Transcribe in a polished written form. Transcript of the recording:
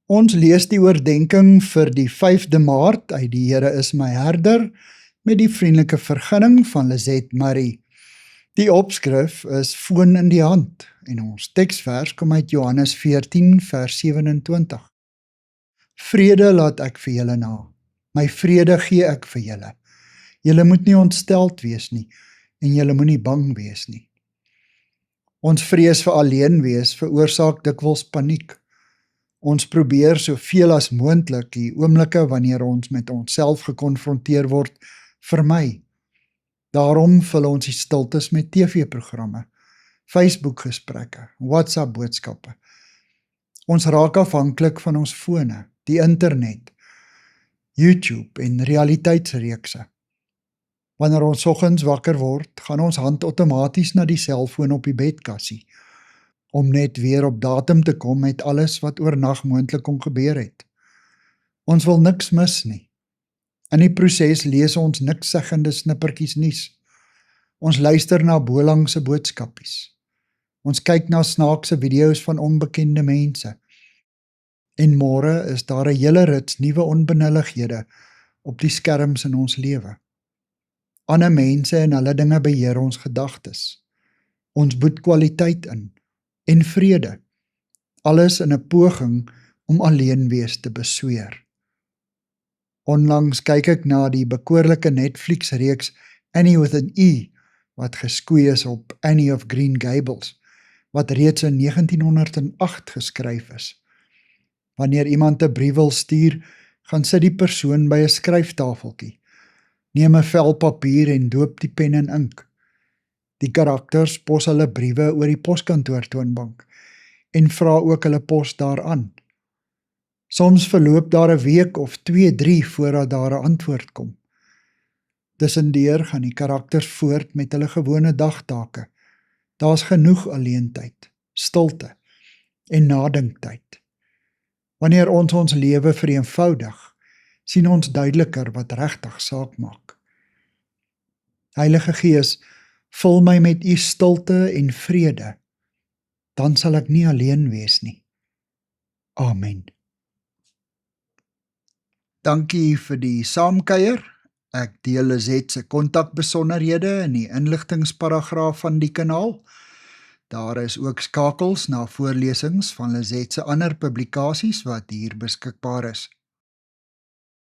Ons lees die oordenking vir die 5de Maart uit die Here is my herder met die vriendelike vergunning van Lizet Marie. Die opskrif is foon in die hand en ons teksvers kom uit Johannes 14 vers 27. Vrede laat ek vir julle na, my vrede gee ek vir julle. Julle moet nie ontsteld wees nie en julle moet nie bang wees nie. Ons vrees vir alleen wees veroorsaak dikwels paniek. Ons probeer soveel as moontlik die oomblikke wanneer ons met onsself gekonfronteer word, vermy. Daarom vul ons die stiltes met TV-programme, Facebook-gesprekke, WhatsApp-boodskappe. Ons raak afhanklik van ons fone, die internet, YouTube en realiteitsreekse. Wanneer ons oggens wakker word, gaan ons hand outomaties na die selfoon op die bedkassie, om net weer op datum te kom met alles wat oornag moontlik kon gebeur het. Ons wil niks mis nie. In die proses lees ons niks seggende snippertjies nuus. Ons luister na bolangse boodskapies. Ons kyk na snaakse video's van onbekende mense. En môre is daar 'n hele rits nuwe onbenullighede op die skerms in ons lewe. Ander mense en hulle dinge beheer ons gedagtes. Ons boet kwaliteit in en vrede, alles in 'n poging om alleen wees te besweer. Onlangs kyk ek na die bekoorlike Netflix-reeks Annie with an E, wat geskoei is op Annie of Green Gables, wat reeds in 1908 geskryf is. Wanneer iemand 'n brief wil stuur, gaan sit die persoon by 'n skryftafeltjie, neem 'n vel papier en doop die pen in ink. Die karakters pos hulle briewe oor die poskantoor toonbank en vra ook hulle pos daaraan. Soms verloop daar 'n week of 2, 3 voordat daar 'n antwoord kom. Tussendeur gaan die karakters voort met hulle gewone dagtake. Daar's genoeg alleentyd, stilte en nadinktyd. Wanneer ons lewe vereenvoudig, sien ons duideliker wat regtig saak maak. Heilige Gees, vul my met u stilte en vrede, dan sal ek nie alleen wees nie. Amen. Dankie vir die saamkuier. Ek deel Lizet se kontakbesonderhede in die inligtingsparagraaf van die kanaal. Daar is ook skakels na voorlesings van Lizet se ander publikasies wat hier beskikbaar is.